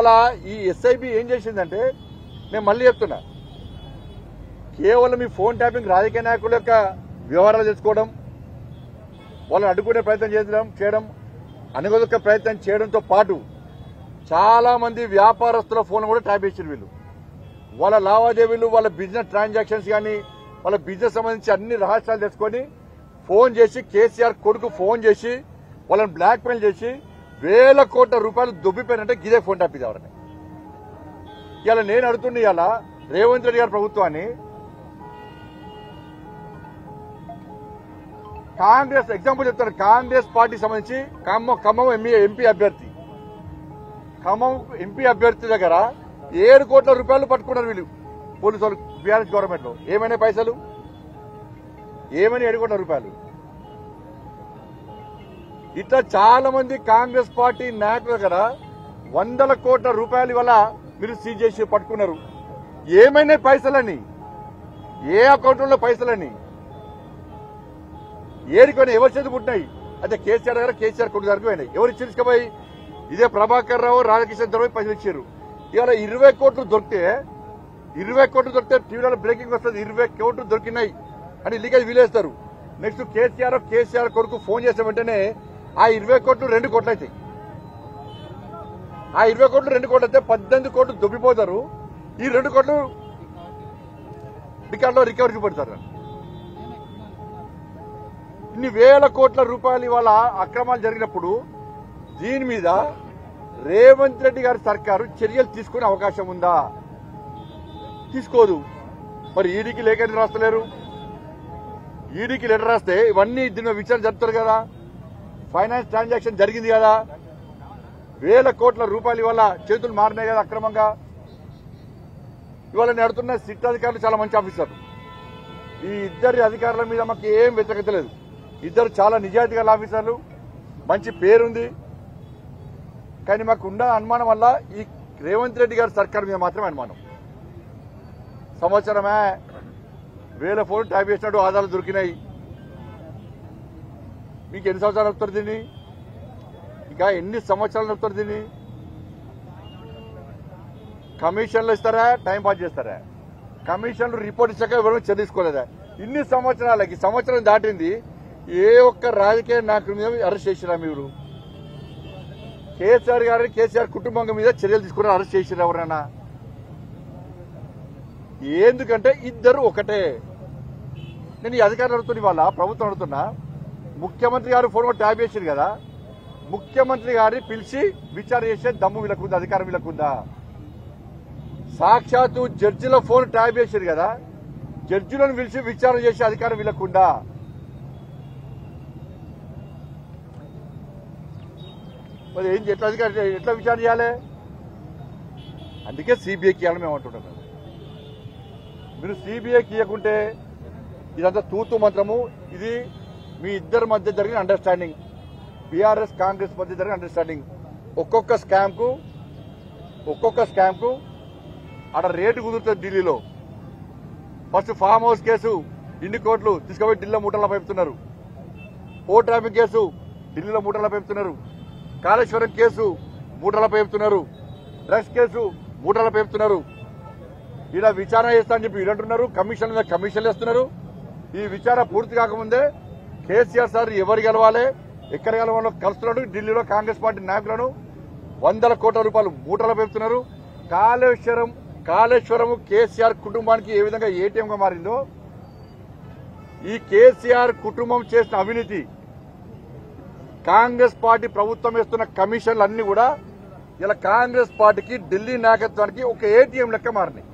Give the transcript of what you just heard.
అలా ఈ ఎస్ఐబి ఏం చేసిందంటే నేను మళ్ళీ చెప్తున్నా, కేవలం ఈ ఫోన్ ట్యాపింగ్ రాజకీయ నాయకుల యొక్క వ్యవహారాలు తెలుసుకోవడం, వాళ్ళని అడ్డుకునే ప్రయత్నం చేయడం అనుగొదొక్క ప్రయత్నం చేయడంతో పాటు చాలా మంది వ్యాపారస్తుల ఫోన్ కూడా ట్యాప్ చేసిన వీళ్ళు. వాళ్ళ లావాదేవీలు, వాళ్ళ బిజినెస్ ట్రాన్సాక్షన్స్ కానీ వాళ్ళ బిజినెస్ సంబంధించి అన్ని రహస్యాలు తెలుసుకొని ఫోన్ చేసి కేసీఆర్ కొడుకు ఫోన్ చేసి వాళ్ళని బ్లాక్ మెయిల్ చేసి వేల కోట్ల రూపాయలు దొబ్బిపోయినంటే గిదే ఫోన్ ట్యాప్ ఇదేవరని. ఇలా నేను అడుగుతుంది, ఇలా రేవంత్ రెడ్డి గారి ప్రభుత్వాన్ని కాంగ్రెస్ ఎగ్జాంపుల్ చెప్తాను. కాంగ్రెస్ పార్టీ సంబంధించి ఖమ్మం ఎంపీ అభ్యర్థి దగ్గర 7 కోట్ల రూపాయలు పట్టుకున్నారు వీళ్ళు పోలీసు వాళ్ళు బీఆర్ఎస్ గవర్నమెంట్ లో. ఏమైనా పైసలు ఏమైనా 7 కోట్ల రూపాయలు. ఇట్లా చాలా మంది కాంగ్రెస్ పార్టీ నాయకుల దగ్గర 100 కోట్ల రూపాయలు ఇవాళ మీరు సీజ్ చేసి పట్టుకున్నారు. ఏమైనా పైసలని, ఏ అకౌంట్లో పైసలని ఏరికొని ఎవరి చేతి పుట్టినాయి? అయితే కేసీఆర్ దగ్గర కేసీఆర్ కొడుకు దగ్గరకు పోయినాయి. ఎవరు ఇచ్చి ఇదే ప్రభాకర్ రావు, రాధాకిషన్ రావు పైసలు ఇచ్చారు. ఇవాళ 20 కోట్లు దొరికితే టీవీలో బ్రేకింగ్ వస్తుంది, 20 కోట్లు దొరికినాయి అని లీకేజ్ వీలేస్తారు. నెక్స్ట్ కేసీఆర్ కొడుకు ఫోన్ చేసిన వెంటనే ఆ 20 కోట్లు 2 కోట్లు అవుతాయి. ఆ 20 కోట్లు 2 కోట్లు అయితే 18 కోట్లు దొబ్బిపోతారు. ఈ 2 కోట్లు రికార్డులో రికవరీ పెడతారు. ఇన్ని వేల కోట్ల రూపాయలు ఇవాళ అక్రమాలు జరిగినప్పుడు దీని మీద రేవంత్ రెడ్డి గారి సర్కారు చర్యలు తీసుకునే అవకాశం ఉందా? తీసుకోదు. మరి ఈడీకి లేఖ రాస్తలేరు. ఈడీకి లెటర్ రాస్తే ఇవన్నీ దీని విచారణ జరుపుతారు కదా. ఫైనాన్స్ ట్రాన్సాక్షన్ జరిగింది కదా, వేల కోట్ల రూపాయలు ఇవాళ చేతులు మారినాయి కదా అక్రమంగా. ఇవాళ నేను అడుగుతున్న సిట్ అధికారులు చాలా మంచి ఆఫీసర్లు. ఈ ఇద్దరి అధికారుల మీద మాకు ఏం వ్యతిరేకత లేదు. ఇద్దరు చాలా నిజాయితీ గల ఆఫీసర్లు, మంచి పేరుంది. కానీ మాకు ఉన్న అనుమానం వల్ల ఈ రేవంత్ రెడ్డి గారి సర్కార్ మీద మాత్రమే అనుమానం. సంవత్సరమే వేల ఫోన్లు ట్యాప్ చేసినట్టు ఆధారాలు దొరికినాయి. మీకు ఎన్ని సంవత్సరాలు నడుపుతారు దీన్ని? ఇంకా ఎన్ని సంవత్సరాలు నడుపుతారు దీన్ని? కమిషన్లు ఇస్తారా, టైం పాస్ చేస్తారా? కమిషన్లు రిపోర్ట్ ఇచ్చాక ఎవరు చర్య తీసుకోలేదా? ఇన్ని సంవత్సరాలకి సంవత్సరం దాటింది, ఏ ఒక్క రాజకీయ నాయకుల మీద అరెస్ట్ చేసిరా మీరు? కేసీఆర్ గారిని, కేసీఆర్ కుటుంబం మీద చర్యలు తీసుకుని అరెస్ట్ చేసిరా ఎవరైనా? ఎందుకంటే ఇద్దరు ఒకటే. నేను ఈ అధికారులు అడుగుతున్నా, ఇవాళ ప్రభుత్వం అడుగుతున్నా, ముఖ్యమంత్రి గారు ఫోన్ ట్యాప్ చేశారు కదా, ముఖ్యమంత్రి గారిని పిలిచి విచారణ చేసే దమ్ము వీళ్ళకుందా, అధికారం వీళ్ళకుందా? సాక్షాత్తు జడ్జిల ఫోన్ ట్యాప్ చేశారు కదా, జడ్జిలను పిలిచి విచారణ చేసే అధికారం వీళ్ళకుందా? మరి ఏం ఎట్లా విచారణ చేయాలి? అందుకే సిబిఐకి ఇవ్వాలని మేము అంటుంటాం. మీరు సిబిఐకి ఇవ్వకుంటే ఇదంతా తూతు మంత్రము. ఇది మీ ఇద్దరి మధ్య జరిగిన అండర్స్టాండింగ్, బీఆర్ఎస్ కాంగ్రెస్ మధ్య జరిగిన అండర్స్టాండింగ్. ఒక్కొక్క స్కామ్ కు అక్కడ రేటు కుదురుతుంది ఢిల్లీలో. ఫస్ట్ ఫామ్ హౌస్ కేసు ఇన్ని కోట్లు తీసుకుపోయి ఢిల్లీలో మూటల్లో పెడుతున్నారు. ఓ ట్రాఫిక్ కేసు ఢిల్లీలో మూటల్లో పెడుతున్నారు. కాళేశ్వరం కేసు మూటల్లో పెడుతున్నారు. డ్రగ్స్ కేసు మూటల్లో పెడుతున్నారు. ఇలా విచారణ చేస్తా అని చెప్పి వీళ్ళంటున్నారు. కమిషన్లు వేస్తున్నారు. ఈ విచారణ పూర్తి కాకముందే కేసీఆర్ సార్ ఎవరు గెలవాలి, ఎక్కడ గెలవాలో కలుస్తున్నాడు. ఢిల్లీలో కాంగ్రెస్ పార్టీ నాయకులను 100 కోట్ల రూపాయలు మూటలో పెడుతున్నారు. కాళేశ్వరం కేసీఆర్ కుటుంబానికి ఏ విధంగా ఏటీఎంగా మారిందో, ఈ కేసీఆర్ కుటుంబం చేసిన అవినీతి, కాంగ్రెస్ పార్టీ ప్రభుత్వం వేస్తున్న కమిషన్లు అన్ని కూడా ఇలా కాంగ్రెస్ పార్టీకి, ఢిల్లీ నాయకత్వానికి ఒక ఏటీఎం లెక్క మారినాయి.